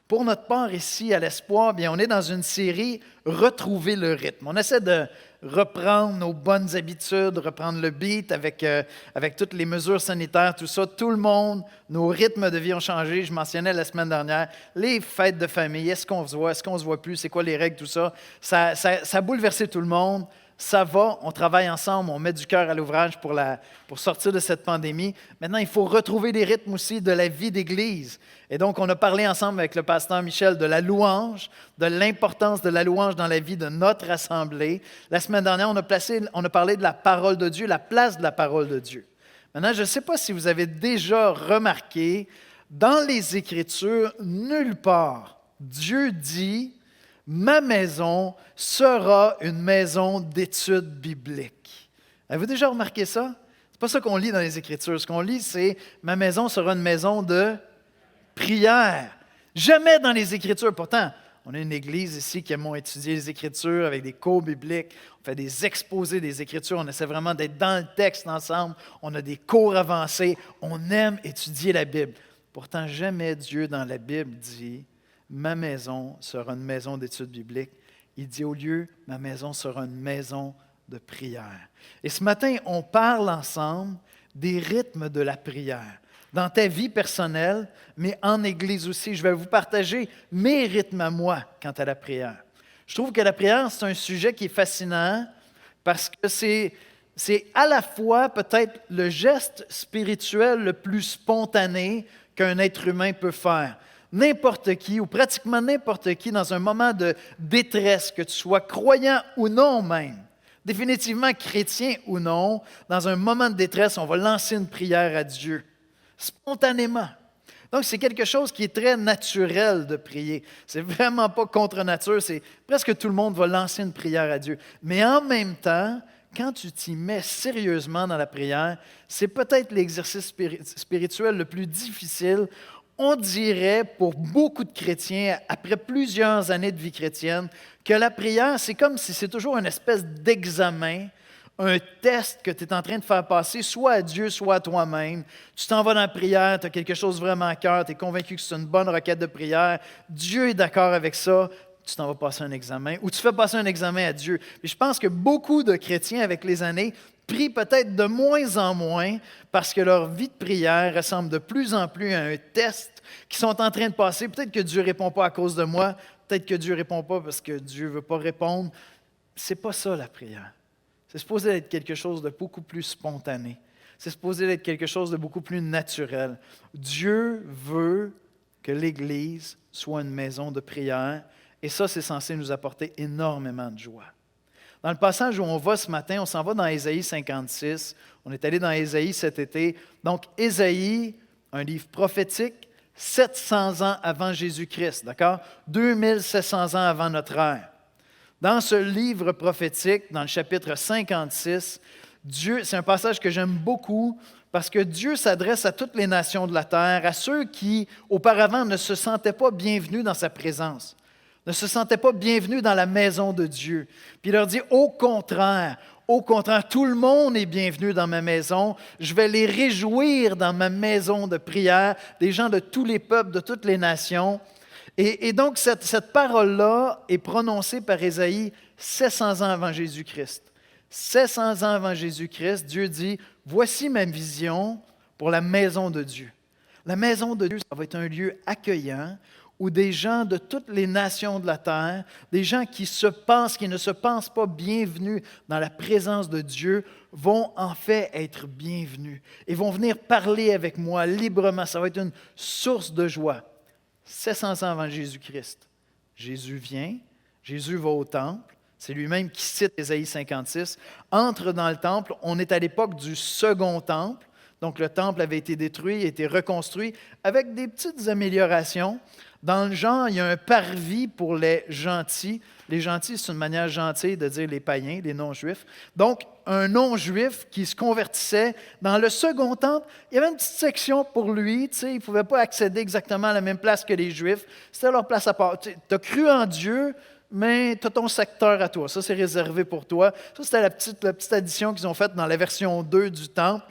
Pour notre part ici, à l'Espoir, bien, on est dans une série « Retrouver le rythme ». On essaie de reprendre nos bonnes habitudes, reprendre le beat avec toutes les mesures sanitaires, tout ça. Tout le monde, nos rythmes de vie ont changé. Je mentionnais la semaine dernière, les fêtes de famille, est-ce qu'on se voit, est-ce qu'on ne se voit plus, c'est quoi les règles, tout ça. Ça a bouleversé tout le monde. Ça va, on travaille ensemble, on met du cœur à l'ouvrage pour sortir de cette pandémie. Maintenant, il faut retrouver les rythmes aussi de la vie d'Église. Et donc, on a parlé ensemble avec le pasteur Michel de la louange, de l'importance de la louange dans la vie de notre assemblée. La semaine dernière, on a parlé de la parole de Dieu, la place de la parole de Dieu. Maintenant, je ne sais pas si vous avez déjà remarqué, dans les Écritures, nulle part, Dieu dit « Ma maison sera une maison d'études bibliques. » Avez-vous déjà remarqué ça? Ce n'est pas ça qu'on lit dans les Écritures. Ce qu'on lit, c'est « Ma maison sera une maison de prière. » Jamais dans les Écritures. Pourtant, on a une église ici qui aime étudier les Écritures avec des cours bibliques. On fait des exposés des Écritures. On essaie vraiment d'être dans le texte ensemble. On a des cours avancés. On aime étudier la Bible. Pourtant, jamais Dieu dans la Bible dit « Ma maison sera une maison d'études bibliques. » Il dit au lieu « Ma maison sera une maison de prière. » Et ce matin, on parle ensemble des rythmes de la prière. Dans ta vie personnelle, mais en Église aussi, je vais vous partager mes rythmes à moi quant à la prière. Je trouve que la prière, c'est un sujet qui est fascinant parce que c'est à la fois peut-être le geste spirituel le plus spontané qu'un être humain peut faire. N'importe qui, ou pratiquement n'importe qui, dans un moment de détresse, que tu sois croyant ou non même, définitivement chrétien ou non, dans un moment de détresse, on va lancer une prière à Dieu, spontanément. Donc, c'est quelque chose qui est très naturel de prier. C'est vraiment pas contre nature, c'est presque tout le monde va lancer une prière à Dieu. Mais en même temps, quand tu t'y mets sérieusement dans la prière, c'est peut-être l'exercice spirituel le plus difficile. On dirait, pour beaucoup de chrétiens, après plusieurs années de vie chrétienne, que la prière, c'est comme si c'est toujours une espèce d'examen, un test que tu es en train de faire passer, soit à Dieu, soit à toi-même. Tu t'en vas dans la prière, tu as quelque chose vraiment à cœur, tu es convaincu que c'est une bonne requête de prière, Dieu est d'accord avec ça, tu t'en vas passer un examen, ou tu fais passer un examen à Dieu. Et je pense que beaucoup de chrétiens, avec les années, prient peut-être de moins en moins parce que leur vie de prière ressemble de plus en plus à un test qu'ils sont en train de passer. Peut-être que Dieu ne répond pas à cause de moi, peut-être que Dieu ne répond pas parce que Dieu ne veut pas répondre. Ce n'est pas ça la prière. C'est supposé être quelque chose de beaucoup plus spontané. C'est supposé être quelque chose de beaucoup plus naturel. Dieu veut que l'Église soit une maison de prière et ça, c'est censé nous apporter énormément de joie. Dans le passage où on va ce matin, on s'en va dans Ésaïe 56. On est allé dans Ésaïe cet été. Donc, Ésaïe, un livre prophétique, 700 ans avant Jésus-Christ, d'accord? 2700 ans avant notre ère. Dans ce livre prophétique, dans le chapitre 56, c'est un passage que j'aime beaucoup parce que Dieu s'adresse à toutes les nations de la terre, à ceux qui, auparavant, ne se sentaient pas bienvenus dans sa présence, ne se sentaient pas bienvenus dans la maison de Dieu. Puis il leur dit, au contraire, tout le monde est bienvenu dans ma maison. Je vais les réjouir dans ma maison de prière, des gens de tous les peuples, de toutes les nations. Et donc, cette parole-là est prononcée par Ésaïe 700 ans avant Jésus-Christ. 700 ans avant Jésus-Christ, Dieu dit, « Voici ma vision pour la maison de Dieu. » La maison de Dieu, ça va être un lieu accueillant où des gens de toutes les nations de la terre, des gens qui ne se pensent pas bienvenus dans la présence de Dieu, vont en fait être bienvenus et vont venir parler avec moi librement. Ça va être une source de joie. 700 ans avant Jésus-Christ, Jésus vient, Jésus va au temple, c'est lui-même qui cite Ésaïe 56, entre dans le temple, on est à l'époque du second temple, donc le temple avait été détruit, a été reconstruit avec des petites améliorations. Dans le genre, il y a un parvis pour les gentils. Les gentils, c'est une manière gentille de dire les païens, les non-juifs. Donc, un non-juif qui se convertissait dans le second temple, il y avait une petite section pour lui. Il ne pouvait pas accéder exactement à la même place que les Juifs. C'était leur place à part. Tu as cru en Dieu, mais tu as ton secteur à toi. Ça, c'est réservé pour toi. Ça, c'était la petite addition qu'ils ont faite dans la version 2 du temple.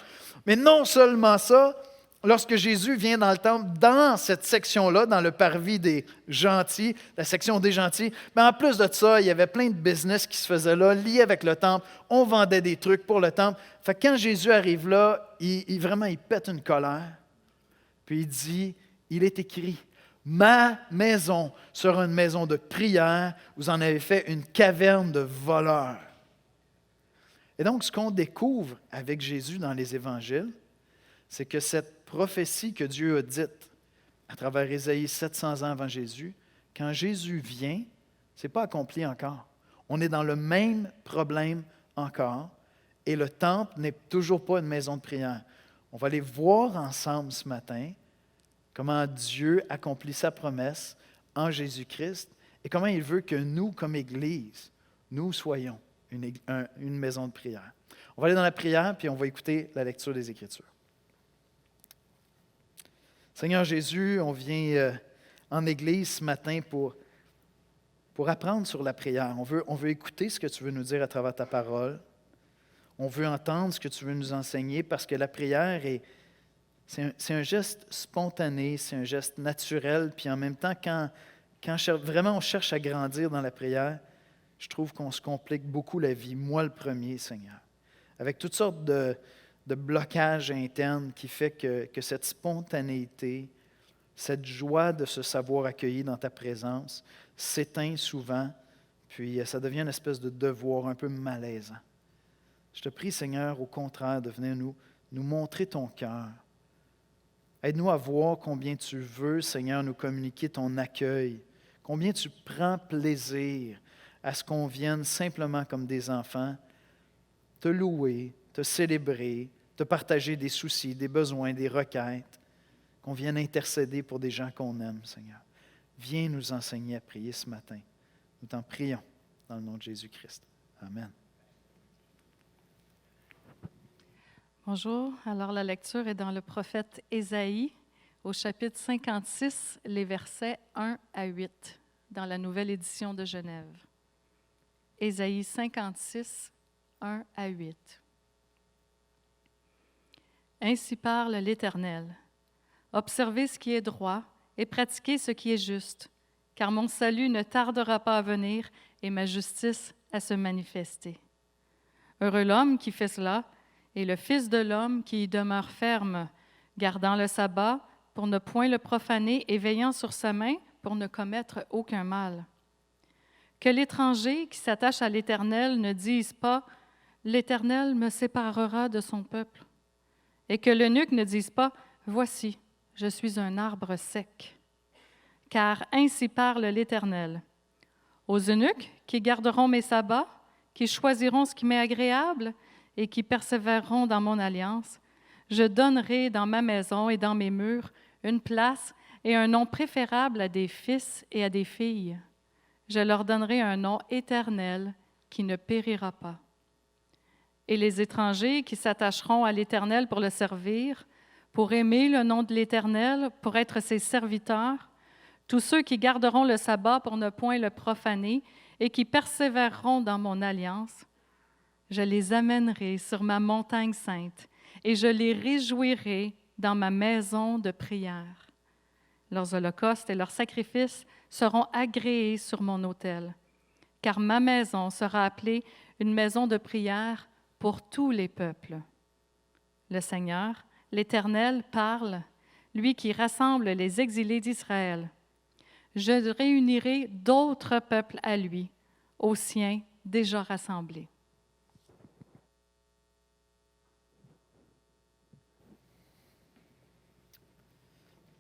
Mais non seulement ça, lorsque Jésus vient dans le temple, dans cette section-là, dans le parvis des gentils, la section des gentils, mais en plus de ça, il y avait plein de business qui se faisaient là, liés avec le temple. On vendait des trucs pour le temple. Fait que quand Jésus arrive là, il pète une colère. Puis il dit, il est écrit, ma maison sera une maison de prière, vous en avez fait une caverne de voleurs. Et donc, ce qu'on découvre avec Jésus dans les évangiles, c'est que cette prophétie que Dieu a dite à travers Ésaïe 700 ans avant Jésus, quand Jésus vient, ce n'est pas accompli encore. On est dans le même problème encore et le temple n'est toujours pas une maison de prière. On va aller voir ensemble ce matin comment Dieu accomplit sa promesse en Jésus-Christ et comment il veut que nous, comme Église, nous soyons une maison de prière. On va aller dans la prière puis on va écouter la lecture des Écritures. Seigneur Jésus, on vient en Église ce matin pour apprendre sur la prière. On veut écouter ce que tu veux nous dire à travers ta parole. On veut entendre ce que tu veux nous enseigner parce que la prière, c'est un geste spontané, c'est un geste naturel. Puis en même temps, quand vraiment on cherche à grandir dans la prière, je trouve qu'on se complique beaucoup la vie, moi le premier, Seigneur. Avec toutes sortes de blocages internes qui fait que cette spontanéité, cette joie de se savoir accueilli dans ta présence s'éteint souvent, puis ça devient une espèce de devoir un peu malaisant. Je te prie, Seigneur, au contraire, de venir nous montrer ton cœur. Aide-nous à voir combien tu veux, Seigneur, nous communiquer ton accueil, combien tu prends plaisir à ce qu'on vienne simplement comme des enfants, te louer, te célébrer, te partager des soucis, des besoins, des requêtes, qu'on vienne intercéder pour des gens qu'on aime, Seigneur. Viens nous enseigner à prier ce matin. Nous t'en prions dans le nom de Jésus-Christ. Amen. Bonjour. Alors, la lecture est dans le prophète Ésaïe, au chapitre 56, les versets 1 à 8, dans la nouvelle édition de Genève. Ésaïe 56, 1 à 8. Ainsi parle l'Éternel. Observez ce qui est droit et pratiquez ce qui est juste, car mon salut ne tardera pas à venir et ma justice à se manifester. Heureux l'homme qui fait cela, et le Fils de l'homme qui y demeure ferme, gardant le sabbat pour ne point le profaner et veillant sur sa main pour ne commettre aucun mal. Que l'étranger qui s'attache à l'Éternel ne dise pas « L'Éternel me séparera de son peuple », et que l'eunuque ne dise pas « Voici, je suis un arbre sec ». Car ainsi parle l'Éternel. Aux eunuques qui garderont mes sabbats, qui choisiront ce qui m'est agréable, et qui persévéreront dans mon alliance, je donnerai dans ma maison et dans mes murs une place et un nom préférable à des fils et à des filles. Je leur donnerai un nom éternel qui ne périra pas. Et les étrangers qui s'attacheront à l'Éternel pour le servir, pour aimer le nom de l'Éternel, pour être ses serviteurs, tous ceux qui garderont le sabbat pour ne point le profaner et qui persévéreront dans mon alliance, je les amènerai sur ma montagne sainte et je les réjouirai dans ma maison de prière. Leurs holocaustes et leurs sacrifices seront agréés sur mon autel, car ma maison sera appelée une maison de prière pour tous les peuples. Le Seigneur, l'Éternel, parle, lui qui rassemble les exilés d'Israël. Je réunirai d'autres peuples à lui, aux siens déjà rassemblés.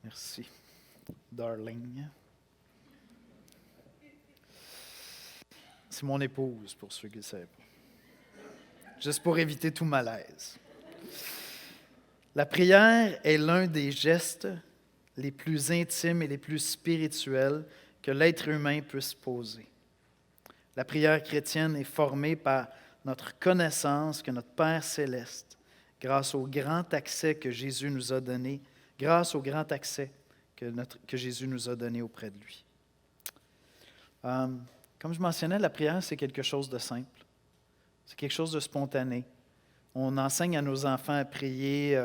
Merci, darling. C'est mon épouse, pour ceux qui le savent. Juste pour éviter tout malaise. La prière est l'un des gestes les plus intimes et les plus spirituels que l'être humain puisse poser. La prière chrétienne est formée par notre connaissance que notre Père céleste, grâce au grand accès que Jésus nous a donné, grâce au grand accès que Jésus nous a donné auprès de lui. Comme je mentionnais, la prière, c'est quelque chose de simple. C'est quelque chose de spontané. On enseigne à nos enfants à prier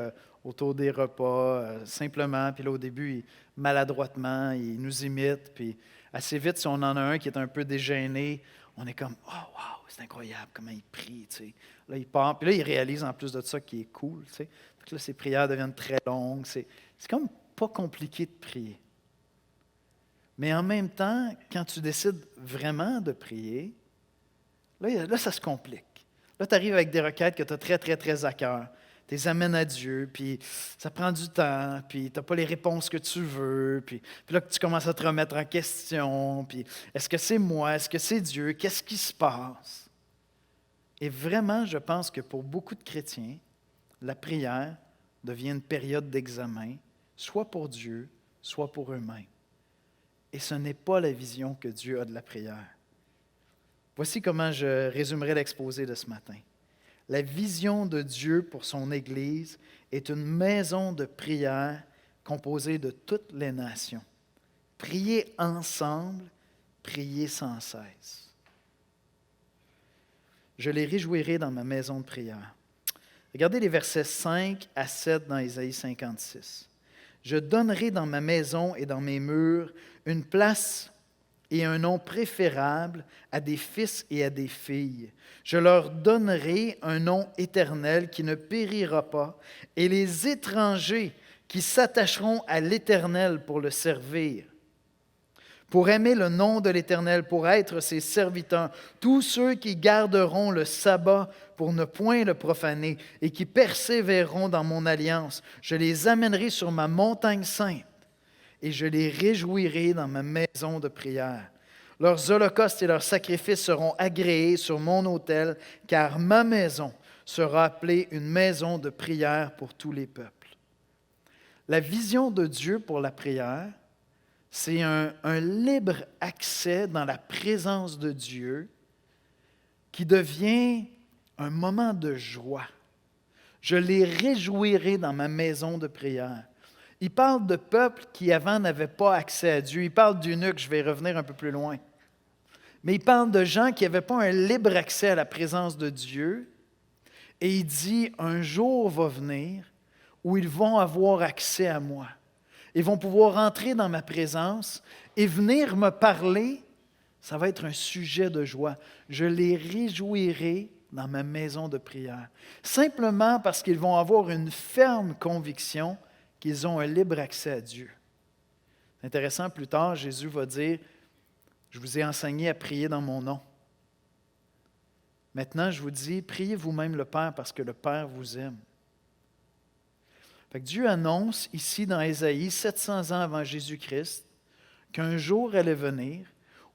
autour des repas, simplement. Puis là, au début, maladroitement, il nous imite. Puis assez vite, si on en a un qui est un peu dégêné, on est comme « Oh, wow, c'est incroyable comment il prie. » tu sais. Là, il part. Puis là, il réalise en plus de ça qu'il est cool. Tu sais. Fait que là, ses prières deviennent très longues. C'est comme pas compliqué de prier. Mais en même temps, quand tu décides vraiment de prier, là ça se complique. Là, tu arrives avec des requêtes que tu as très, très, très à cœur. Tu les amènes à Dieu, puis ça prend du temps, puis tu n'as pas les réponses que tu veux, puis là, tu commences à te remettre en question, puis est-ce que c'est moi, est-ce que c'est Dieu, qu'est-ce qui se passe? Et vraiment, je pense que pour beaucoup de chrétiens, la prière devient une période d'examen, soit pour Dieu, soit pour eux-mêmes. Et ce n'est pas la vision que Dieu a de la prière. Voici comment je résumerai l'exposé de ce matin. La vision de Dieu pour son Église est une maison de prière composée de toutes les nations. Priez ensemble, priez sans cesse. Je les réjouirai dans ma maison de prière. Regardez les versets 5 à 7 dans Ésaïe 56. Je donnerai dans ma maison et dans mes murs une place et un nom préférable à des fils et à des filles. Je leur donnerai un nom éternel qui ne périra pas, et les étrangers qui s'attacheront à l'Éternel pour le servir, pour aimer le nom de l'Éternel, pour être ses serviteurs, tous ceux qui garderont le sabbat pour ne point le profaner et qui persévéreront dans mon alliance, je les amènerai sur ma montagne sainte et je les réjouirai dans ma maison de prière. Leurs holocaustes et leurs sacrifices seront agréés sur mon autel, car ma maison sera appelée une maison de prière pour tous les peuples. La vision de Dieu pour la prière, c'est un libre accès dans la présence de Dieu qui devient un moment de joie. Je les réjouirai dans ma maison de prière. Il parle de peuples qui avant n'avaient pas accès à Dieu. Il parle d'eunuques, je vais revenir un peu plus loin. Mais il parle de gens qui n'avaient pas un libre accès à la présence de Dieu. Et il dit, un jour va venir où ils vont avoir accès à moi. Ils vont pouvoir entrer dans ma présence et venir me parler. Ça va être un sujet de joie. Je les réjouirai dans ma maison de prière. Simplement parce qu'ils vont avoir une ferme conviction qu'ils ont un libre accès à Dieu. C'est intéressant, plus tard, Jésus va dire, « Je vous ai enseigné à prier dans mon nom. Maintenant, je vous dis, priez vous-même le Père parce que le Père vous aime. » Fait que Dieu annonce ici dans Ésaïe, 700 ans avant Jésus-Christ, qu'un jour allait venir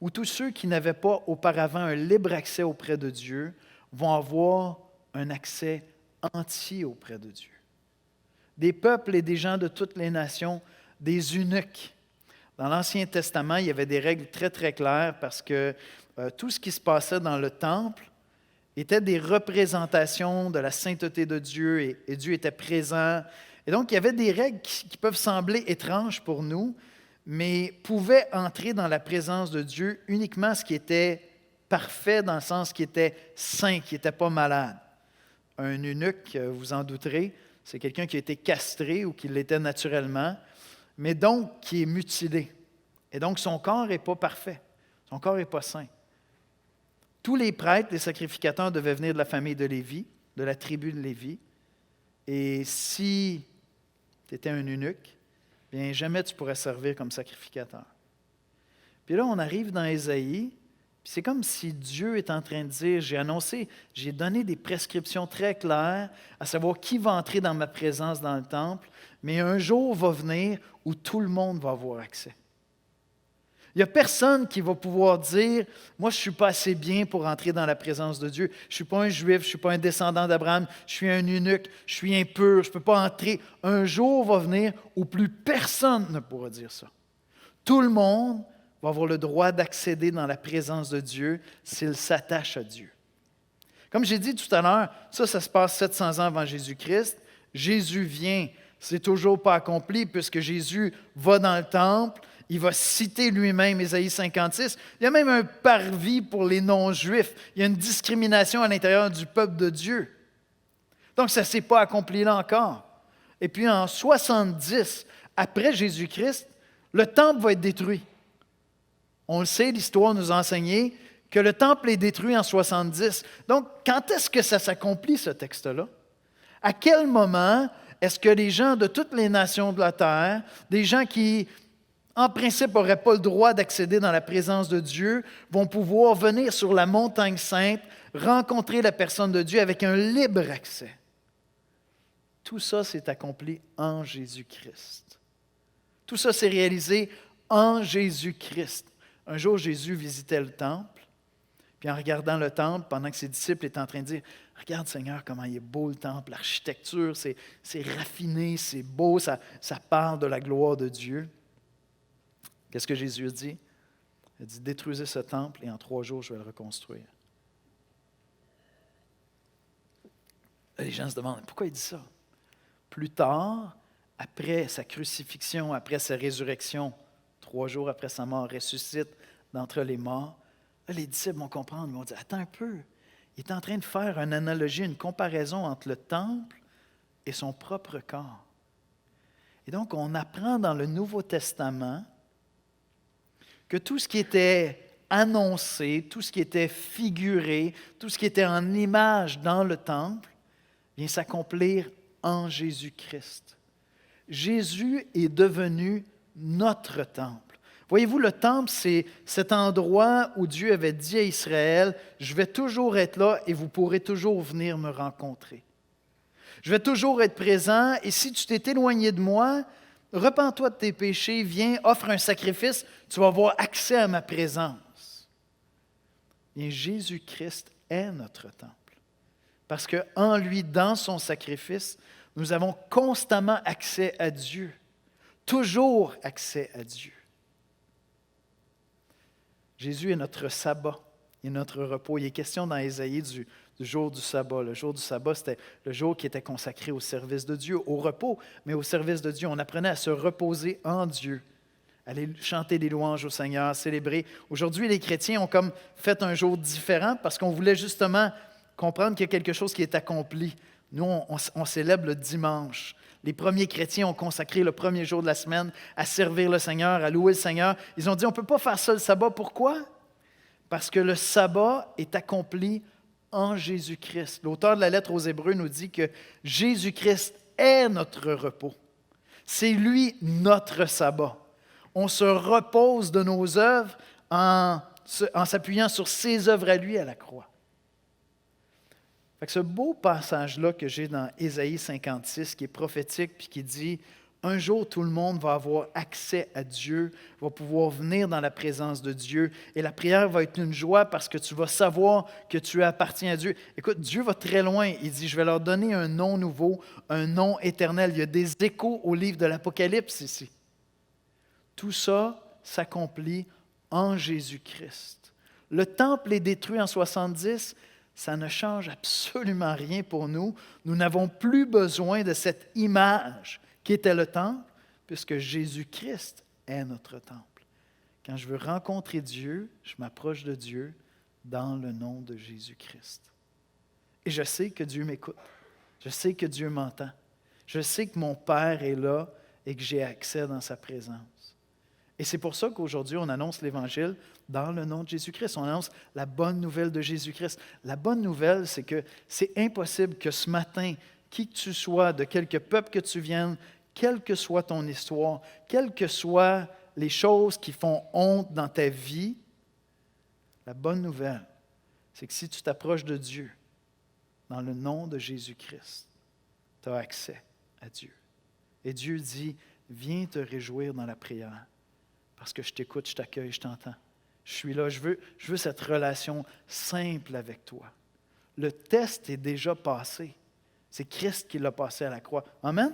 où tous ceux qui n'avaient pas auparavant un libre accès auprès de Dieu vont avoir un accès entier auprès de Dieu. Des peuples et des gens de toutes les nations, des eunuques. Dans l'Ancien Testament, il y avait des règles très, très claires parce que tout ce qui se passait dans le temple était des représentations de la sainteté de Dieu et Dieu était présent. Et donc, il y avait des règles qui peuvent sembler étranges pour nous, mais pouvaient entrer dans la présence de Dieu uniquement ce qui était parfait dans le sens qui était saint, qui n'était pas malade. Un eunuque, vous en douterez, c'est quelqu'un qui a été castré ou qui l'était naturellement, mais donc qui est mutilé. Et donc son corps n'est pas parfait, son corps n'est pas saint. Tous les prêtres, les sacrificateurs devaient venir de la famille de Lévi, de la tribu de Lévi. Et si tu étais un eunuque, bien jamais tu pourrais servir comme sacrificateur. Puis là, on arrive dans Ésaïe, puis c'est comme si Dieu est en train de dire, j'ai donné des prescriptions très claires à savoir qui va entrer dans ma présence dans le temple, mais un jour va venir où tout le monde va avoir accès. Il n'y a personne qui va pouvoir dire, moi je ne suis pas assez bien pour entrer dans la présence de Dieu. Je ne suis pas un juif, je ne suis pas un descendant d'Abraham, je suis un eunuque, je suis impur, je ne peux pas entrer. Un jour va venir où plus personne ne pourra dire ça. Tout le monde va avoir le droit d'accéder dans la présence de Dieu s'il s'attache à Dieu. Comme j'ai dit tout à l'heure, ça se passe 700 ans avant Jésus-Christ. Jésus vient, c'est toujours pas accompli puisque Jésus va dans le temple, il va citer lui-même Ésaïe 56. Il y a même un parvis pour les non-juifs. Il y a une discrimination à l'intérieur du peuple de Dieu. Donc ça ne s'est pas accompli là encore. Et puis en 70, après Jésus-Christ, le temple va être détruit. On le sait, l'histoire nous a enseigné que le temple est détruit en 70. Donc, quand est-ce que ça s'accomplit, ce texte-là? À quel moment est-ce que les gens de toutes les nations de la terre, des gens qui, en principe, n'auraient pas le droit d'accéder dans la présence de Dieu, vont pouvoir venir sur la montagne sainte, rencontrer la personne de Dieu avec un libre accès? Tout ça s'est accompli en Jésus-Christ. Tout ça s'est réalisé en Jésus-Christ. Un jour, Jésus visitait le temple, puis en regardant le temple, pendant que ses disciples étaient en train de dire « Regarde Seigneur, comment il est beau le temple, l'architecture, c'est raffiné, c'est beau, ça parle de la gloire de Dieu. » Qu'est-ce que Jésus a dit? Il a dit « Détruisez ce temple et en 3 jours, je vais le reconstruire. » Les gens se demandent « Pourquoi il dit ça? » Plus tard, après sa crucifixion, après sa résurrection, 3 jours après sa mort, ressuscite d'entre les morts, là, les disciples vont comprendre, ils vont dire, attends un peu, il est en train de faire une analogie, une comparaison entre le temple et son propre corps. Et donc, on apprend dans le Nouveau Testament que tout ce qui était annoncé, tout ce qui était figuré, tout ce qui était en image dans le temple, vient s'accomplir en Jésus-Christ. Jésus est devenu notre temple. Voyez-vous, le temple, c'est cet endroit où Dieu avait dit à Israël, « Je vais toujours être là et vous pourrez toujours venir me rencontrer. Je vais toujours être présent et si tu t'es éloigné de moi, repens-toi de tes péchés, viens, offre un sacrifice, tu vas avoir accès à ma présence. » Et Jésus-Christ est notre temple. Parce qu'en lui, dans son sacrifice, nous avons constamment accès à Dieu. Toujours accès à Dieu. Jésus est notre sabbat, il est notre repos. Il est question dans Ésaïe du jour du sabbat. Le jour du sabbat, c'était le jour qui était consacré au service de Dieu, au repos, mais au service de Dieu. On apprenait à se reposer en Dieu, aller chanter des louanges au Seigneur, célébrer. Aujourd'hui, les chrétiens ont comme fait un jour différent parce qu'on voulait justement comprendre qu'il y a quelque chose qui est accompli. Nous, on célèbre le dimanche. Les premiers chrétiens ont consacré le premier jour de la semaine à servir le Seigneur, à louer le Seigneur. Ils ont dit, on ne peut pas faire ça le sabbat. Pourquoi? Parce que le sabbat est accompli en Jésus-Christ. L'auteur de la lettre aux Hébreux nous dit que Jésus-Christ est notre repos. C'est lui notre sabbat. On se repose de nos œuvres en s'appuyant sur ses œuvres à lui à la croix. Fait que ce beau passage-là que j'ai dans Ésaïe 56, qui est prophétique, puis qui dit « Un jour, tout le monde va avoir accès à Dieu, va pouvoir venir dans la présence de Dieu, et la prière va être une joie parce que tu vas savoir que tu appartiens à Dieu. » Écoute, Dieu va très loin. Il dit « Je vais leur donner un nom nouveau, un nom éternel. » Il y a des échos au livre de l'Apocalypse ici. Tout ça s'accomplit en Jésus-Christ. Le temple est détruit en 70. Ça ne change absolument rien pour nous. Nous n'avons plus besoin de cette image qui était le temple, puisque Jésus-Christ est notre temple. Quand je veux rencontrer Dieu, je m'approche de Dieu dans le nom de Jésus-Christ. Et je sais que Dieu m'écoute. Je sais que Dieu m'entend. Je sais que mon Père est là et que j'ai accès dans sa présence. Et c'est pour ça qu'aujourd'hui, on annonce l'Évangile dans le nom de Jésus-Christ. On annonce la bonne nouvelle de Jésus-Christ. La bonne nouvelle, c'est que c'est impossible que ce matin, qui que tu sois, de quelque peuple que tu viennes, quelle que soit ton histoire, quelles que soient les choses qui font honte dans ta vie, la bonne nouvelle, c'est que si tu t'approches de Dieu, dans le nom de Jésus-Christ, tu as accès à Dieu. Et Dieu dit, viens te réjouir dans la prière. Parce que je t'écoute, je t'accueille, je t'entends. Je suis là, je veux cette relation simple avec toi. Le test est déjà passé. C'est Christ qui l'a passé à la croix. Amen?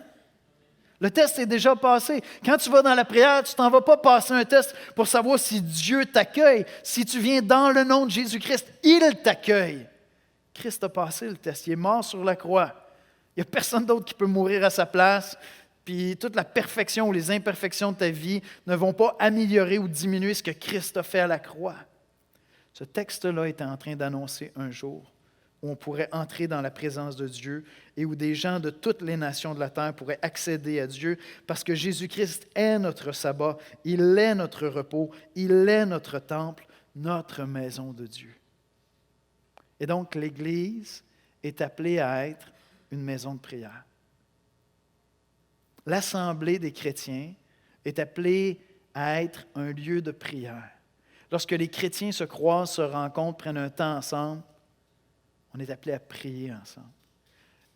Le test est déjà passé. Quand tu vas dans la prière, tu ne t'en vas pas passer un test pour savoir si Dieu t'accueille. Si tu viens dans le nom de Jésus-Christ, il t'accueille. Christ a passé le test. Il est mort sur la croix. Il n'y a personne d'autre qui peut mourir à sa place. Puis toute la perfection ou les imperfections de ta vie ne vont pas améliorer ou diminuer ce que Christ a fait à la croix. Ce texte-là était en train d'annoncer un jour, où on pourrait entrer dans la présence de Dieu et où des gens de toutes les nations de la terre pourraient accéder à Dieu parce que Jésus-Christ est notre sabbat, il est notre repos, il est notre temple, notre maison de Dieu. Et donc, l'Église est appelée à être une maison de prière. L'Assemblée des chrétiens est appelée à être un lieu de prière. Lorsque les chrétiens se croisent, se rencontrent, prennent un temps ensemble, on est appelé à prier ensemble.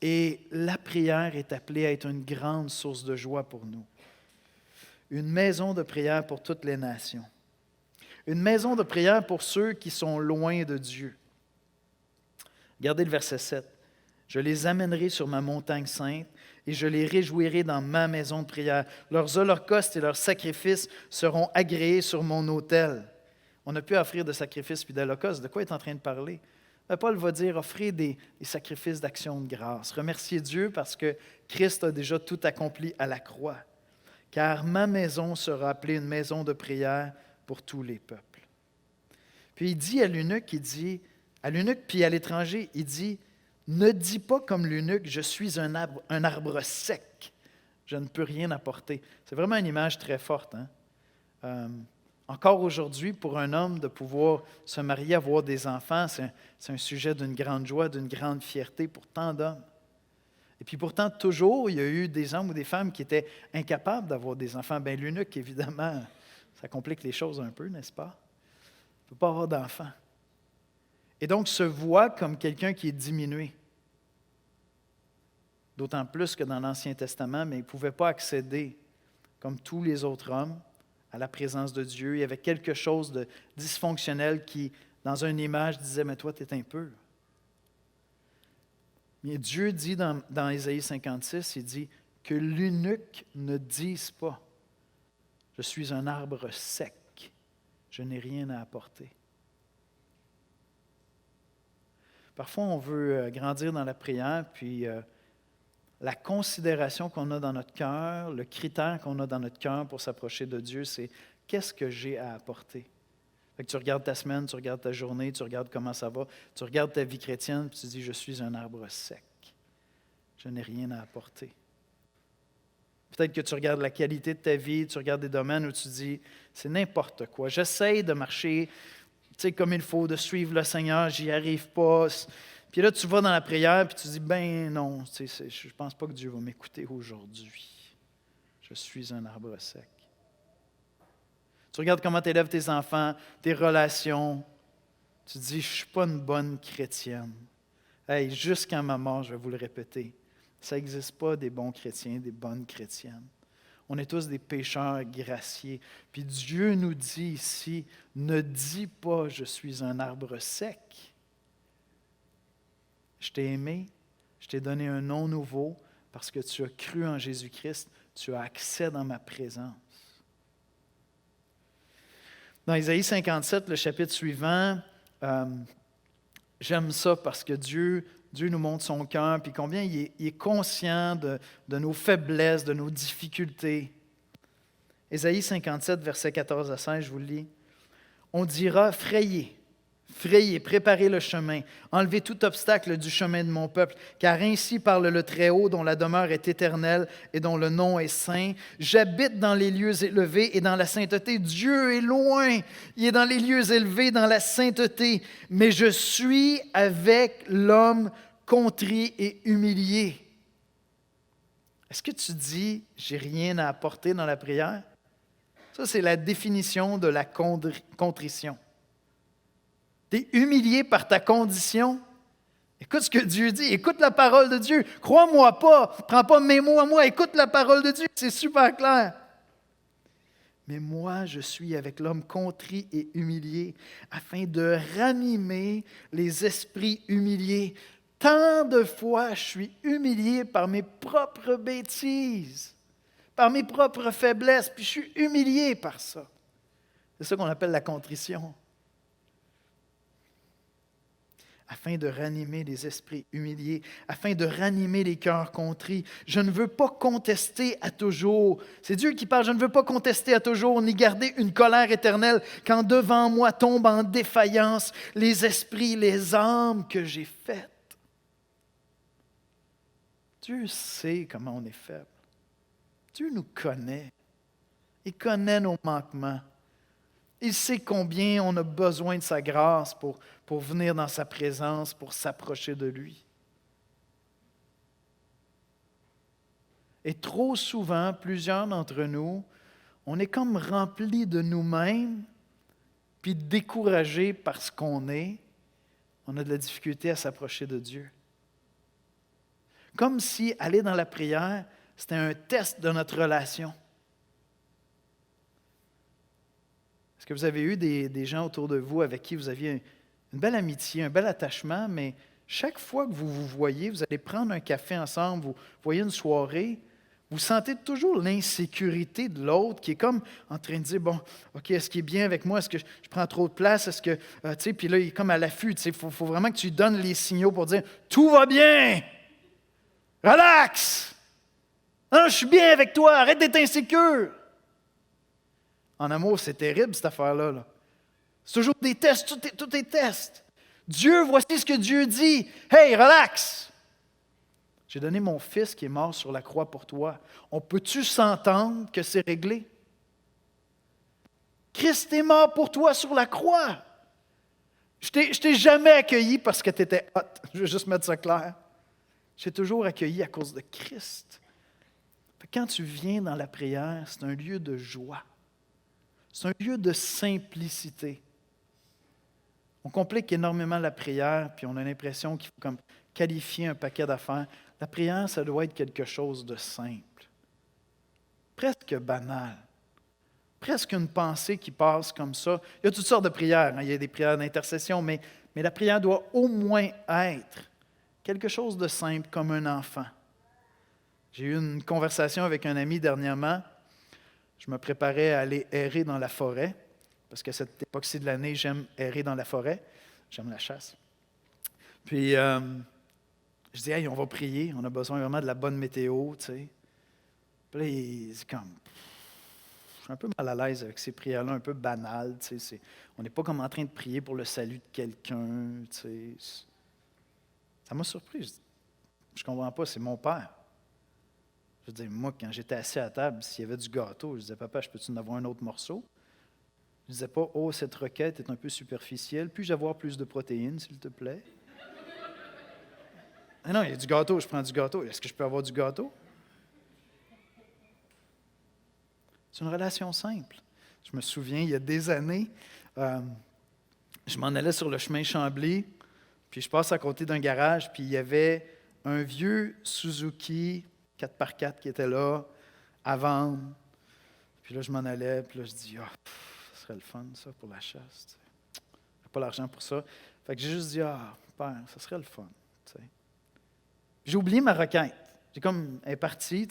Et la prière est appelée à être une grande source de joie pour nous. Une maison de prière pour toutes les nations. Une maison de prière pour ceux qui sont loin de Dieu. Regardez le verset 7. « Je les amènerai sur ma montagne sainte et je les réjouirai dans ma maison de prière. Leurs holocaustes et leurs sacrifices seront agréés sur mon autel. » On n'a pu offrir de sacrifices puis d'holocaustes. De quoi il est en train de parler? Paul va dire, offrez des sacrifices d'action de grâce. Remerciez Dieu parce que Christ a déjà tout accompli à la croix. Car ma maison sera appelée une maison de prière pour tous les peuples. Puis il dit à l'eunuque, puis à l'étranger, il dit, ne dis pas comme l'eunuque, je suis un arbre sec, je ne peux rien apporter. C'est vraiment une image très forte. Encore aujourd'hui, pour un homme de pouvoir se marier, avoir des enfants, c'est un sujet d'une grande joie, d'une grande fierté pour tant d'hommes. Et puis pourtant, toujours, il y a eu des hommes ou des femmes qui étaient incapables d'avoir des enfants. Bien, l'eunuque, évidemment, ça complique les choses un peu, n'est-ce pas? Il ne peut pas avoir d'enfants. Et donc, se voit comme quelqu'un qui est diminué. D'autant plus que dans l'Ancien Testament, mais il ne pouvait pas accéder, comme tous les autres hommes, à la présence de Dieu. Il y avait quelque chose de dysfonctionnel qui, dans une image, disait « Mais toi, tu es impur. » Mais Dieu dit dans Ésaïe 56, il dit que l'eunuque ne dise pas « Je suis un arbre sec, je n'ai rien à apporter. » Parfois, on veut grandir dans la prière, puis la considération qu'on a dans notre cœur, le critère qu'on a dans notre cœur pour s'approcher de Dieu, c'est qu'est-ce que j'ai à apporter? Fait que tu regardes ta semaine, tu regardes ta journée, tu regardes comment ça va, tu regardes ta vie chrétienne, puis tu dis, je suis un arbre sec. Je n'ai rien à apporter. Peut-être que tu regardes la qualité de ta vie, tu regardes des domaines où tu dis, c'est n'importe quoi. J'essaye de marcher comme il faut, de suivre le Seigneur, j'y arrive pas. Puis là, tu vas dans la prière, puis tu dis, ben non, je ne pense pas que Dieu va m'écouter aujourd'hui. Je suis un arbre sec. Tu regardes comment tu élèves tes enfants, tes relations. Tu dis, je ne suis pas une bonne chrétienne. Hey, jusqu'à ma mort, je vais vous le répéter, ça n'existe pas des bons chrétiens, des bonnes chrétiennes. On est tous des pécheurs graciés. Puis Dieu nous dit ici, ne dis pas, je suis un arbre sec. Je t'ai aimé, je t'ai donné un nom nouveau parce que tu as cru en Jésus-Christ, tu as accès dans ma présence. Dans Ésaïe 57, le chapitre suivant, j'aime ça parce que Dieu nous montre son cœur, puis combien il est conscient de nos faiblesses, de nos difficultés. Ésaïe 57, versets 14 à 16, je vous le lis. On dira, frayez, préparez le chemin, enlevez tout obstacle du chemin de mon peuple, car ainsi parle le Très-Haut, dont la demeure est éternelle et dont le nom est saint. J'habite dans les lieux élevés et dans la sainteté. Dieu est loin, il est dans les lieux élevés, dans la sainteté, mais je suis avec l'homme contrit et humilié. Est-ce que tu dis, j'ai rien à apporter dans la prière? Ça, c'est la définition de la contrition. Tu es humilié par ta condition. Écoute ce que Dieu dit. Écoute la parole de Dieu. Crois-moi pas. Prends pas mes mots à moi. Écoute la parole de Dieu. C'est super clair. Mais moi, je suis avec l'homme contrit et humilié afin de ranimer les esprits humiliés. Tant de fois, je suis humilié par mes propres bêtises, par mes propres faiblesses, puis je suis humilié par ça. C'est ça qu'on appelle la contrition. Afin de ranimer les esprits humiliés, afin de ranimer les cœurs contrits. Je ne veux pas contester à toujours. C'est Dieu qui parle. Je ne veux pas contester à toujours, ni garder une colère éternelle, quand devant moi tombent en défaillance les esprits, les âmes que j'ai faites. Dieu sait comment on est faible. Dieu nous connaît. Il connaît nos manquements. Il sait combien on a besoin de sa grâce pour venir dans sa présence, pour s'approcher de lui. Et trop souvent, plusieurs d'entre nous, on est comme remplis de nous-mêmes, puis découragés par ce qu'on est. On a de la difficulté à s'approcher de Dieu. Comme si aller dans la prière, c'était un test de notre relation. Est-ce que vous avez eu des gens autour de vous avec qui vous aviez une belle amitié, un bel attachement, mais chaque fois que vous vous voyez, vous allez prendre un café ensemble, vous voyez une soirée, vous sentez toujours l'insécurité de l'autre qui est comme en train de dire, bon, OK, est-ce qu'il est bien avec moi? Est-ce que je prends trop de place? Est-ce que, tu sais, puis là, il est comme à l'affût. Il faut vraiment que tu lui donnes les signaux pour dire, tout va bien! Relax! Non, je suis bien avec toi, arrête d'être insécure! En amour, c'est terrible cette affaire-là. Là. C'est toujours des tests, tout est test. Dieu, voici ce que Dieu dit. Hey, relax! J'ai donné mon fils qui est mort sur la croix pour toi. On peut-tu s'entendre que c'est réglé? Christ est mort pour toi sur la croix. Je t'ai jamais accueilli parce que tu étais hot. Je vais juste mettre ça clair. Je t'ai toujours accueilli à cause de Christ. Quand tu viens dans la prière, c'est un lieu de joie. C'est un lieu de simplicité. On complique énormément la prière, puis on a l'impression qu'il faut comme qualifier un paquet d'affaires. La prière, ça doit être quelque chose de simple, presque banal, presque une pensée qui passe comme ça. Il y a toutes sortes de prières, il y a des prières d'intercession, mais la prière doit au moins être quelque chose de simple comme un enfant. J'ai eu une conversation avec un ami dernièrement. Je me préparais à aller errer dans la forêt, parce qu'à cette époque-ci de l'année, j'aime errer dans la forêt. J'aime la chasse. Puis, je dis, hey, on va prier, on a besoin vraiment de la bonne météo, tu sais. Puis là, il dit comme, je suis un peu mal à l'aise avec ces prières-là, un peu banales, tu sais. On n'est pas comme en train de prier pour le salut de quelqu'un, tu sais. Ça m'a surpris. Je ne comprends pas, c'est mon père. Je veux dire, moi, quand j'étais assis à table, s'il y avait du gâteau, je disais, papa, je peux-tu en avoir un autre morceau? Je ne disais pas, oh, cette requête est un peu superficielle, puis-je avoir plus de protéines, s'il te plaît? Ah non, il y a du gâteau, je prends du gâteau. Est-ce que je peux avoir du gâteau? C'est une relation simple. Je me souviens, il y a des années, je m'en allais sur le chemin Chambly, puis je passe à côté d'un garage, puis il y avait un vieux Suzuki 4x4 qui était là, à vendre. Puis là, je m'en allais, puis là, je dis, ça serait le fun, ça, pour la chasse. Je n'ai pas l'argent pour ça. Fait que j'ai juste dit, père, ça serait le fun. T'sais. J'ai oublié ma requête. J'ai comme, elle est partie,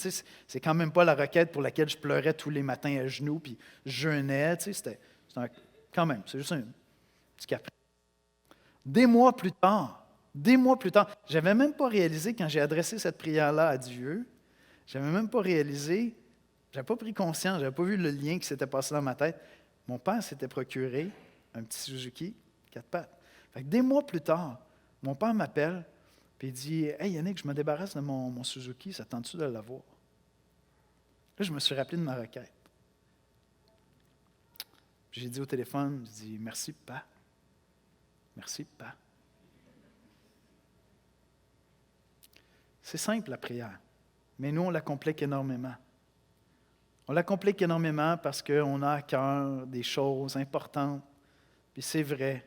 c'est quand même pas la requête pour laquelle je pleurais tous les matins à genoux, puis je jeûnais, quand même, c'est juste un petit caprice. Des mois plus tard, je n'avais même pas réalisé quand j'ai adressé cette prière-là à Dieu, je n'avais même pas réalisé, je n'avais pas pris conscience, je n'avais pas vu le lien qui s'était passé dans ma tête. Mon père s'était procuré un petit Suzuki 4 pattes. Fait que des mois plus tard, mon père m'appelle, puis il dit, « Hey Yannick, je me débarrasse de mon Suzuki, ça tente-tu de l'avoir? » Là, je me suis rappelé de ma requête. J'ai dit au téléphone, je dis, « Merci, papa. Merci, papa. » C'est simple, la prière, mais nous, on la complique énormément. On la complique énormément parce qu'on a à cœur des choses importantes, puis c'est vrai.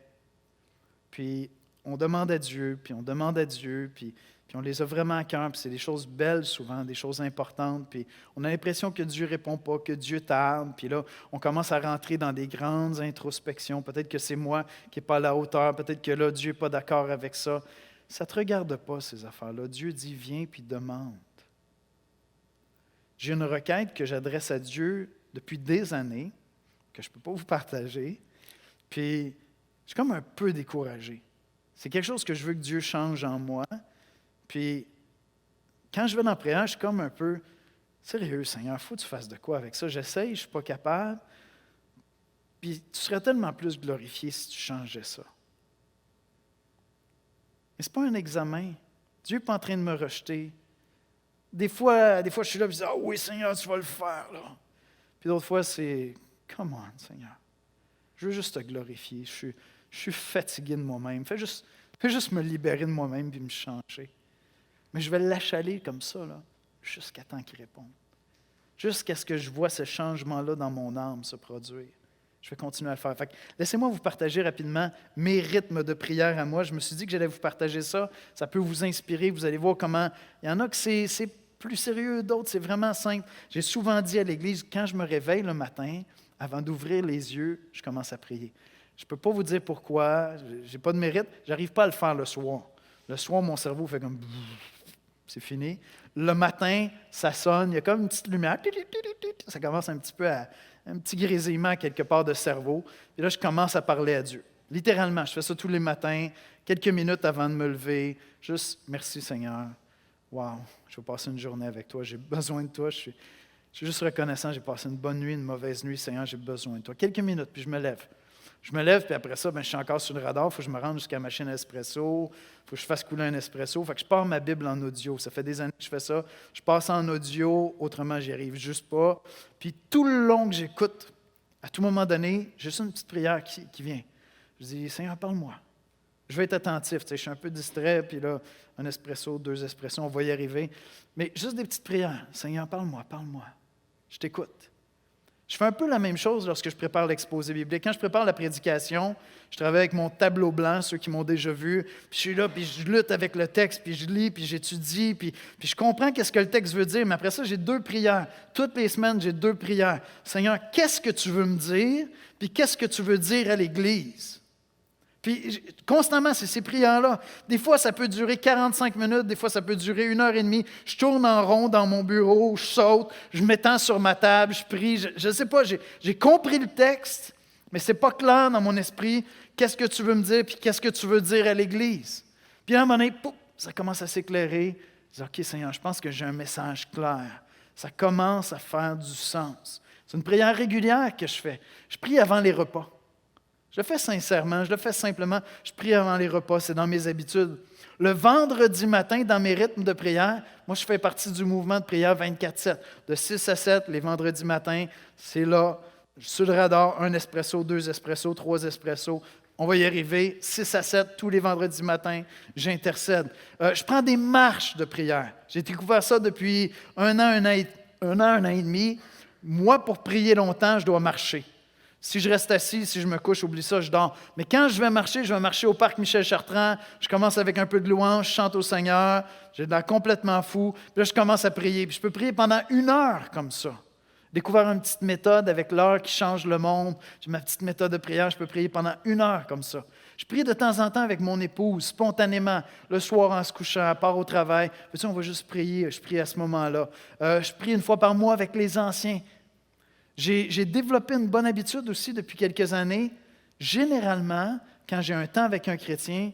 Puis on demande à Dieu, puis on les a vraiment à cœur, puis c'est des choses belles souvent, des choses importantes, puis on a l'impression que Dieu ne répond pas, que Dieu tarde, puis là, on commence à rentrer dans des grandes introspections. Peut-être que c'est moi qui n'ai pas à la hauteur, peut-être que là, Dieu n'est pas d'accord avec ça. Ça ne te regarde pas, ces affaires-là. Dieu dit, viens, puis demande. J'ai une requête que j'adresse à Dieu depuis des années, que je ne peux pas vous partager, puis je suis comme un peu découragé. C'est quelque chose que je veux que Dieu change en moi. Puis, quand je vais dans la prière, je suis comme un peu, sérieux, Seigneur, il faut que tu fasses de quoi avec ça? J'essaye, je ne suis pas capable. Puis, tu serais tellement plus glorifié si tu changeais ça. Mais ce n'est pas un examen. Dieu n'est pas en train de me rejeter. Des fois, je suis là et je dis, ah oui, Seigneur, tu vas le faire. Là. Puis d'autres fois, c'est, come on, Seigneur. Je veux juste te glorifier. Je suis fatigué de moi-même. Fais juste me libérer de moi-même et me changer. Mais je vais l'achaler comme ça, là, jusqu'à temps qu'il réponde. Jusqu'à ce que je vois ce changement-là dans mon âme se produire. Je vais continuer à le faire. Fait que laissez-moi vous partager rapidement mes rythmes de prière à moi. Je me suis dit que j'allais vous partager ça. Ça peut vous inspirer. Vous allez voir comment... Il y en a que c'est plus sérieux, d'autres, c'est vraiment simple. J'ai souvent dit à l'Église, quand je me réveille le matin, avant d'ouvrir les yeux, je commence à prier. Je ne peux pas vous dire pourquoi, je n'ai pas de mérite, je n'arrive pas à le faire le soir. Le soir, mon cerveau fait comme... C'est fini. Le matin, ça sonne, il y a comme une petite lumière. Ça commence un petit peu à... un petit grésillement quelque part de cerveau. Et là, je commence à parler à Dieu. Littéralement, je fais ça tous les matins, quelques minutes avant de me lever. Juste, merci Seigneur. Wow, je vais passer une journée avec toi. J'ai besoin de toi. Je suis juste reconnaissant. J'ai passé une bonne nuit, une mauvaise nuit. Seigneur, j'ai besoin de toi. Quelques minutes, puis je me lève. Je me lève, puis après ça, je suis encore sur le radar. Il faut que je me rende jusqu'à la machine à espresso. Il faut que je fasse couler un espresso. Fait que je pars ma Bible en audio. Ça fait des années que je fais ça. Je passe en audio, autrement, j'y arrive juste pas. Puis tout le long que j'écoute, à tout moment donné, j'ai juste une petite prière qui vient. Je dis, Seigneur, parle-moi. Je vais être attentif. Je suis un peu distrait, puis là, un espresso, 2 espressos, on va y arriver. Mais juste des petites prières. Seigneur, parle-moi, parle-moi. Je t'écoute. Je fais un peu la même chose lorsque je prépare l'exposé biblique. Quand je prépare la prédication, je travaille avec mon tableau blanc, ceux qui m'ont déjà vu, puis je suis là, puis je lutte avec le texte, puis je lis, puis j'étudie, puis je comprends qu'est-ce que le texte veut dire, mais après ça, j'ai 2 prières. Toutes les semaines, j'ai 2 prières. Seigneur, qu'est-ce que tu veux me dire, puis qu'est-ce que tu veux dire à l'Église? Puis constamment, c'est ces prières-là. Des fois, ça peut durer 45 minutes, des fois, ça peut durer 1h30. Je tourne en rond dans mon bureau, je saute, je m'étends sur ma table, je prie. Je ne sais pas, j'ai compris le texte, mais ce n'est pas clair dans mon esprit. Qu'est-ce que tu veux me dire, puis qu'est-ce que tu veux dire à l'Église? Puis à un moment donné, pouf, ça commence à s'éclairer. Je dis, OK, Seigneur, je pense que j'ai un message clair. Ça commence à faire du sens. C'est une prière régulière que je fais. Je prie avant les repas. Je le fais sincèrement, je le fais simplement. Je prie avant les repas, c'est dans mes habitudes. Le vendredi matin, dans mes rythmes de prière, moi, je fais partie du mouvement de prière 24/7. De 6 à 7, les vendredis matins, c'est là, sur le radar, 1 espresso, 2 espressos, 3 espressos. On va y arriver, 6 à 7, tous les vendredis matins, j'intercède. Je prends des marches de prière. J'ai découvert ça depuis un an et demi. Moi, pour prier longtemps, je dois marcher. Si je reste assis, si je me couche, oublie ça, je dors. Mais quand je vais marcher au parc Michel-Chartrand, je commence avec un peu de louange, je chante au Seigneur, j'ai de l'air complètement fou, puis là, je commence à prier. Puis je peux prier pendant 1 heure comme ça. Découvert une petite méthode avec l'heure qui change le monde. J'ai ma petite méthode de prière, je peux prier pendant 1 heure comme ça. Je prie de temps en temps avec mon épouse, spontanément, le soir en se couchant, à part au travail. Puis on va juste prier, je prie à ce moment-là. Je prie 1 fois par mois avec les anciens. J'ai développé une bonne habitude aussi depuis quelques années. Généralement, quand j'ai un temps avec un chrétien,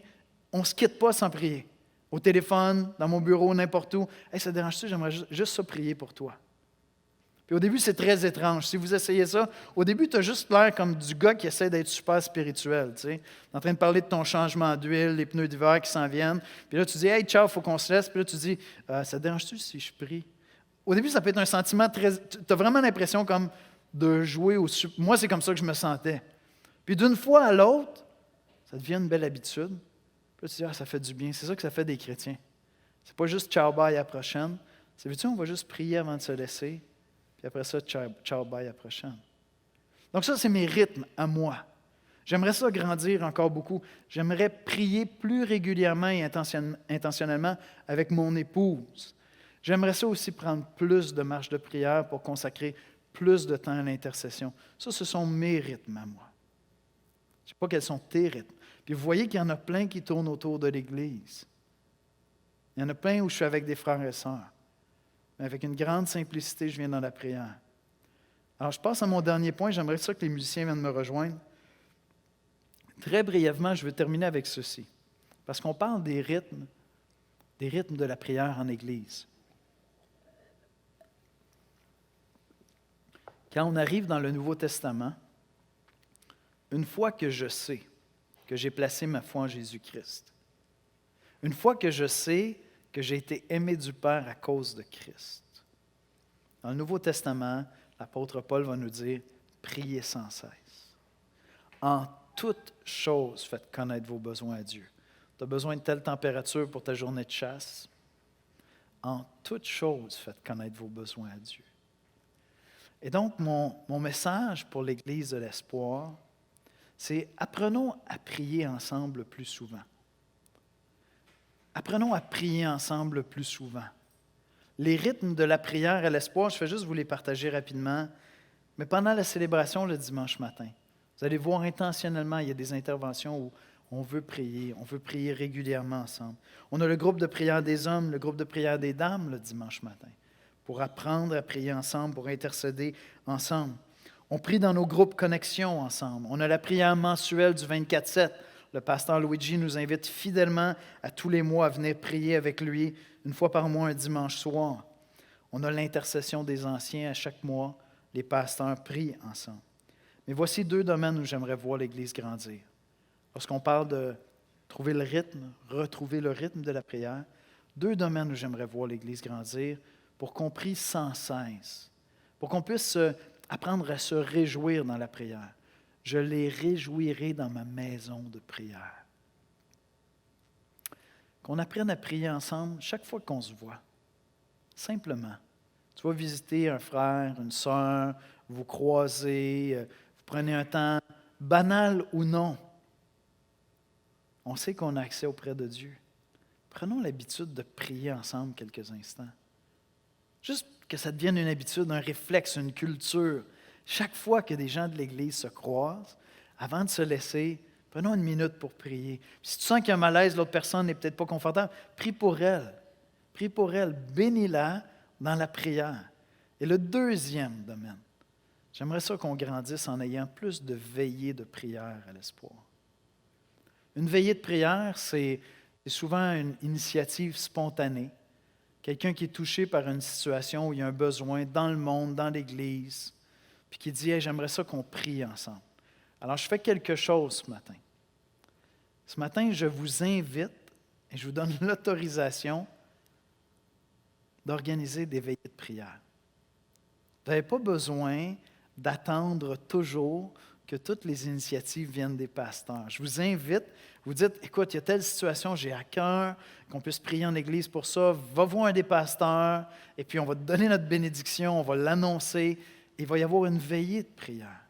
on ne se quitte pas sans prier. Au téléphone, dans mon bureau, n'importe où. Hey, ça te dérange-tu? J'aimerais juste ça prier pour toi. Puis au début, c'est très étrange. Si vous essayez ça, au début, tu as juste l'air comme du gars qui essaie d'être super spirituel. Tu sais, en train de parler de ton changement d'huile, les pneus d'hiver qui s'en viennent. Puis là, tu dis, hey, ciao, il faut qu'on se laisse. Puis là, tu dis, ça te dérange-tu si je prie? Au début, ça peut être un sentiment très. Tu as vraiment l'impression comme de jouer au... Moi, c'est comme ça que je me sentais. Puis d'une fois à l'autre, ça devient une belle habitude. Puis là, tu dis, ça fait du bien. C'est ça que ça fait des chrétiens. C'est pas juste ciao, bye, à la prochaine. C'est, veux-tu, on va juste prier avant de se laisser. Puis après ça, ciao, bye, à la prochaine. Donc ça, c'est mes rythmes à moi. J'aimerais ça grandir encore beaucoup. J'aimerais prier plus régulièrement et intentionnellement avec mon épouse. J'aimerais ça aussi prendre plus de marches de prière pour consacrer plus de temps à l'intercession. Ça, ce sont mes rythmes à moi. Je ne sais pas quels sont tes rythmes. Puis vous voyez qu'il y en a plein qui tournent autour de l'Église. Il y en a plein où je suis avec des frères et sœurs. Mais avec une grande simplicité, je viens dans la prière. Alors, je passe à mon dernier point. J'aimerais ça que les musiciens viennent me rejoindre. Très brièvement, je veux terminer avec ceci. Parce qu'on parle des rythmes de la prière en Église. Quand on arrive dans le Nouveau Testament, une fois que je sais que j'ai placé ma foi en Jésus-Christ, une fois que je sais que j'ai été aimé du Père à cause de Christ. Dans le Nouveau Testament, l'apôtre Paul va nous dire « Priez sans cesse. En toute chose, faites connaître vos besoins à Dieu. » Tu as besoin de telle température pour ta journée de chasse? En toute chose, faites connaître vos besoins à Dieu. Et donc, mon message pour l'Église de l'Espoir, c'est apprenons à prier ensemble plus souvent. Apprenons à prier ensemble plus souvent. Les rythmes de la prière à l'Espoir, je vais juste vous les partager rapidement, mais pendant la célébration le dimanche matin, vous allez voir intentionnellement, il y a des interventions où on veut prier régulièrement ensemble. On a le groupe de prière des hommes, le groupe de prière des dames le dimanche matin, pour apprendre à prier ensemble, pour intercéder ensemble. On prie dans nos groupes connexion ensemble. On a la prière mensuelle du 24/7. Le pasteur Luigi nous invite fidèlement à tous les mois à venir prier avec lui une fois par mois un dimanche soir. On a l'intercession des anciens à chaque mois. Les pasteurs prient ensemble. Mais voici 2 domaines où j'aimerais voir l'Église grandir. Lorsqu'on parle de trouver le rythme, retrouver le rythme de la prière, 2 domaines où j'aimerais voir l'Église grandir pour qu'on prie sans cesse, pour qu'on puisse apprendre à se réjouir dans la prière. Je les réjouirai dans ma maison de prière. Qu'on apprenne à prier ensemble chaque fois qu'on se voit. Simplement. Tu vas visiter un frère, une sœur, vous croisez, vous prenez un temps, banal ou non. On sait qu'on a accès auprès de Dieu. Prenons l'habitude de prier ensemble quelques instants. Juste que ça devienne une habitude, un réflexe, une culture. Chaque fois que des gens de l'Église se croisent, avant de se laisser, prenons une minute pour prier. Si tu sens qu'il y a un malaise, l'autre personne n'est peut-être pas confortable, prie pour elle. Prie pour elle. Bénis-la dans la prière. Et le deuxième domaine, j'aimerais ça qu'on grandisse en ayant plus de veillées de prière à l'Espoir. Une veillée de prière, c'est souvent une initiative spontanée. Quelqu'un qui est touché par une situation où il y a un besoin dans le monde, dans l'Église, puis qui dit hey, « j'aimerais ça qu'on prie ensemble ». Alors, je fais quelque chose ce matin. Ce matin, je vous invite et je vous donne l'autorisation d'organiser des veillées de prière. Vous n'avez pas besoin d'attendre toujours que toutes les initiatives viennent des pasteurs. Je vous invite, vous dites, écoute, il y a telle situation, j'ai à cœur qu'on puisse prier en Église pour ça, va voir un des pasteurs, et puis on va te donner notre bénédiction, on va l'annoncer, et il va y avoir une veillée de prière.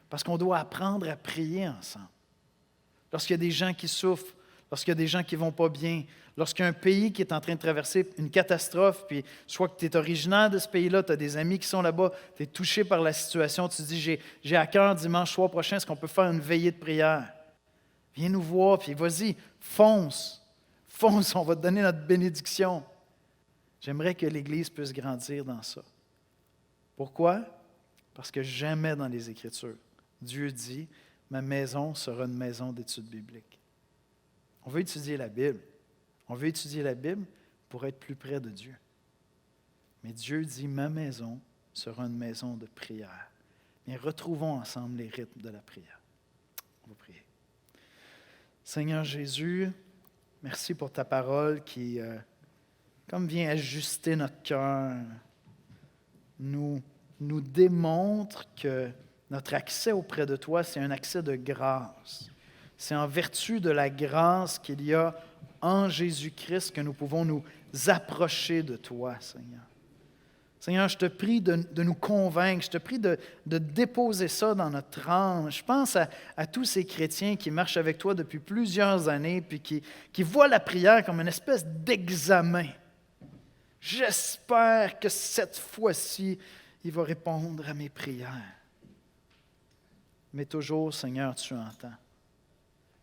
Parce qu'on doit apprendre à prier ensemble. Lorsqu'il y a des gens qui souffrent, lorsqu'il y a des gens qui ne vont pas bien, lorsqu'il y a un pays qui est en train de traverser une catastrophe, puis soit que tu es originaire de ce pays-là, tu as des amis qui sont là-bas, tu es touché par la situation, tu te dis, j'ai à cœur dimanche soir prochain, est-ce qu'on peut faire une veillée de prière? Viens nous voir, puis vas-y, fonce, on va te donner notre bénédiction. J'aimerais que l'Église puisse grandir dans ça. Pourquoi? Parce que jamais dans les Écritures, Dieu dit, ma maison sera une maison d'études bibliques. On veut étudier la Bible. On veut étudier la Bible pour être plus près de Dieu. Mais Dieu dit, ma maison sera une maison de prière. Mais retrouvons ensemble les rythmes de la prière. On va prier. Seigneur Jésus, merci pour ta parole qui, comme vient ajuster notre cœur, nous démontre que notre accès auprès de toi, c'est un accès de grâce. C'est en vertu de la grâce qu'il y a en Jésus-Christ que nous pouvons nous approcher de toi, Seigneur. Seigneur, je te prie de nous convaincre, je te prie de déposer ça dans notre âme. Je pense à tous ces chrétiens qui marchent avec toi depuis plusieurs années, puis qui voient la prière comme une espèce d'examen. J'espère que cette fois-ci, il va répondre à mes prières. Mais toujours, Seigneur, tu entends.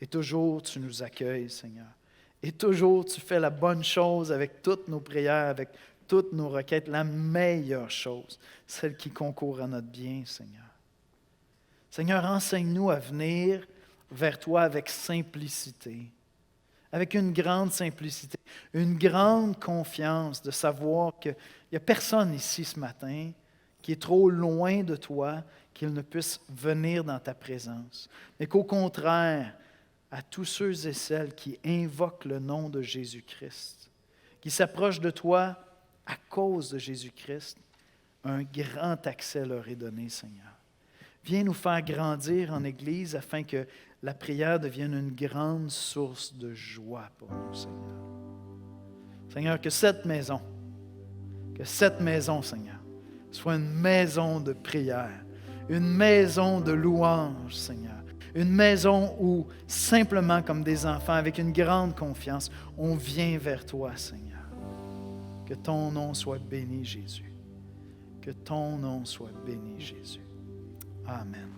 Et toujours, tu nous accueilles, Seigneur. Et toujours, tu fais la bonne chose avec toutes nos prières, avec toutes nos requêtes, la meilleure chose, celle qui concourt à notre bien, Seigneur. Seigneur, enseigne-nous à venir vers toi avec simplicité, avec une grande simplicité, une grande confiance de savoir qu'il n'y a personne ici ce matin qui est trop loin de toi, qu'il ne puisse venir dans ta présence, mais qu'au contraire, à tous ceux et celles qui invoquent le nom de Jésus-Christ, qui s'approchent de toi à cause de Jésus-Christ, un grand accès leur est donné, Seigneur. Viens nous faire grandir en Église afin que la prière devienne une grande source de joie pour nous, Seigneur. Seigneur, que cette maison, Seigneur, soit une maison de prière, une maison de louange, Seigneur. Une maison où, simplement comme des enfants, avec une grande confiance, on vient vers toi, Seigneur. Que ton nom soit béni, Jésus. Que ton nom soit béni, Jésus. Amen.